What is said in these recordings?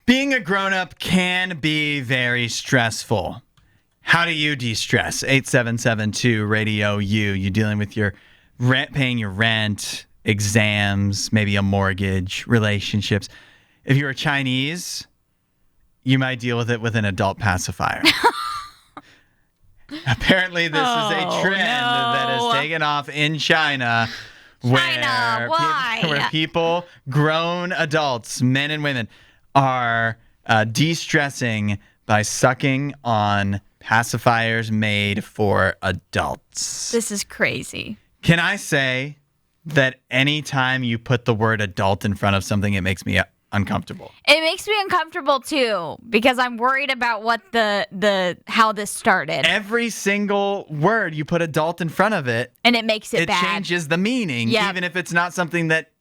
Being a grown-up can be very stressful. How do you de-stress? 8772 Radio U. You dealing with your rent, paying your rent, exams, maybe a mortgage, relationships. If you're Chinese, you might deal with it with an adult pacifier. Apparently, this is a trend that has taken off in China. Why? Where people, grown adults, men and women, are de-stressing by sucking on pacifiers made for adults. This is crazy. Can I say that anytime you put the word adult in front of something, it makes me uncomfortable? It makes me uncomfortable too because I'm worried about what how this started. Every single word you put adult in front of it, and it makes it bad. It changes the meaning, Yep. even if it's not something that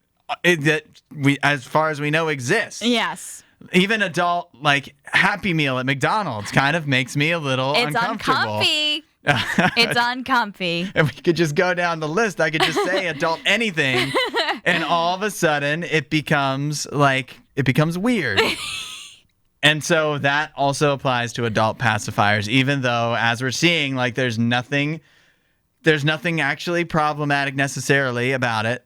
we, as far as we know, exists. Yes. Even adult, like Happy Meal at McDonald's, kind of makes me a little uncomfortable. It's uncomfy. And we could just go down the list. I could just say adult anything, and all of a sudden it becomes weird. And so that also applies to adult pacifiers, even though, as we're seeing, like there's nothing actually problematic necessarily about it,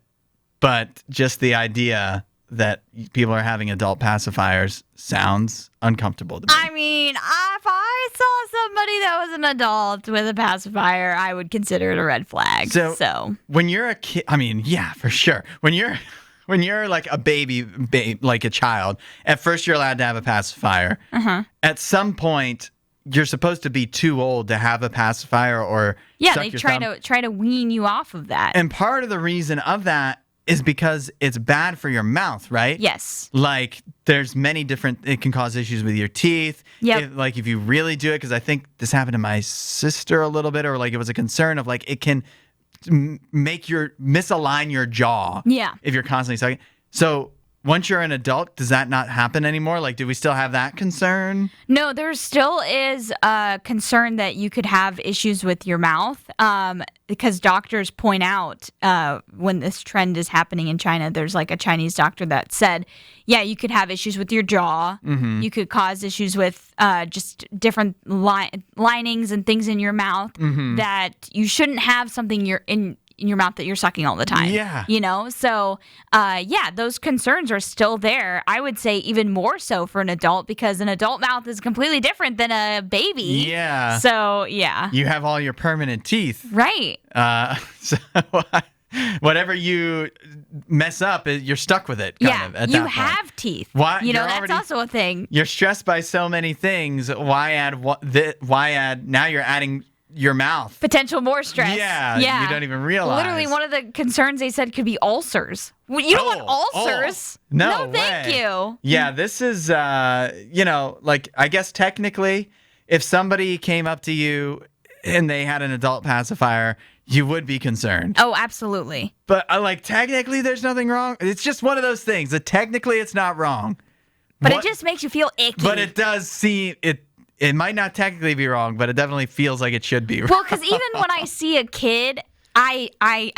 but just the idea that people are having adult pacifiers sounds uncomfortable to me. I mean, if I saw somebody that was an adult with a pacifier, I would consider it a red flag. So when you're a kid, I mean, yeah, for sure. When you're like a baby, like a child, at first you're allowed to have a pacifier. Uh-huh. At some point, you're supposed to be too old to have a pacifier or they try to wean you off of that. And part of the reason of that is because it's bad for your mouth, right? Yes. Like, there's many different... It can cause issues with your teeth. Yep. If you really do it, because I think this happened to my sister a little bit, or like it was a concern of like, it can misalign your jaw. Yeah. If you're constantly sucking. So, once you're an adult, does that not happen anymore? Like, do we still have that concern? No, there still is a concern that you could have issues with your mouth because doctors point out when this trend is happening in China, there's like a Chinese doctor that said, yeah, you could have issues with your jaw. Mm-hmm. You could cause issues with just different linings and things in your mouth that you shouldn't have something in your mouth that you're sucking all the time. Yeah. You know? So, those concerns are still there. I would say even more so for an adult because an adult mouth is completely different than a baby. Yeah. So, yeah. You have all your permanent teeth. Right. So whatever you mess up, you're stuck with it. Kind of, at you that have point. teeth. Why, that's also a thing. You're stressed by so many things. Why add? Now you're adding your mouth. Potential more stress. Yeah. You don't even realize. Literally, one of the concerns they said could be ulcers. Well, you don't want ulcers. No thank way. you. Yeah, this is, like, I guess technically, if somebody came up to you and they had an adult pacifier, you would be concerned. Oh, absolutely. But, technically, there's nothing wrong. It's just one of those things that technically it's not wrong. But it just makes you feel icky. But it does seem... It might not technically be wrong, but it definitely feels like it should be wrong. Well, because even when I see a kid, I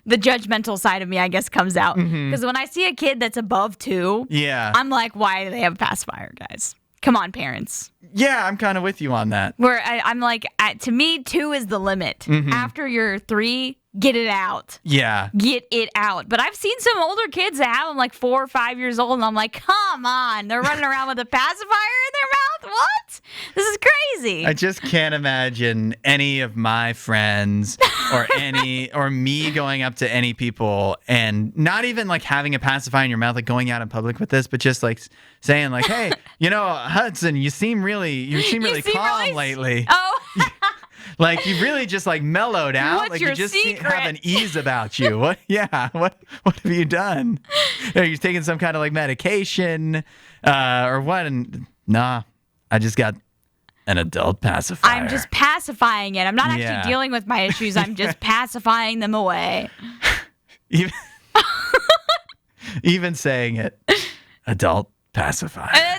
the judgmental side of me, I guess, comes out. Because when I see a kid that's above 2, I'm like, why do they have a pacifier, guys? Come on, parents. Yeah, I'm kind of with you on that. Where I'm like, to me, 2 is the limit. After you're 3, get it out. Yeah. Get it out. But I've seen some older kids that have them like 4 or 5 years old, and I'm like, come on. They're running around with a pacifier in their mouth? What? This is crazy. I just can't imagine any of my friends or me going up to any people and not even like having a pacifier in your mouth, like going out in public with this, but just like saying like, hey, Hudson, you seem really calm lately. Oh. Like you've really just like mellowed out. What's like your you just secret? have an ease about you. What? Yeah. What have you done? Are you taking some kind of like medication or what? And nah, I just got an adult pacifier. I'm just pacifying it. I'm not actually dealing with my issues. I'm just pacifying them away. Even saying it, adult pacifier.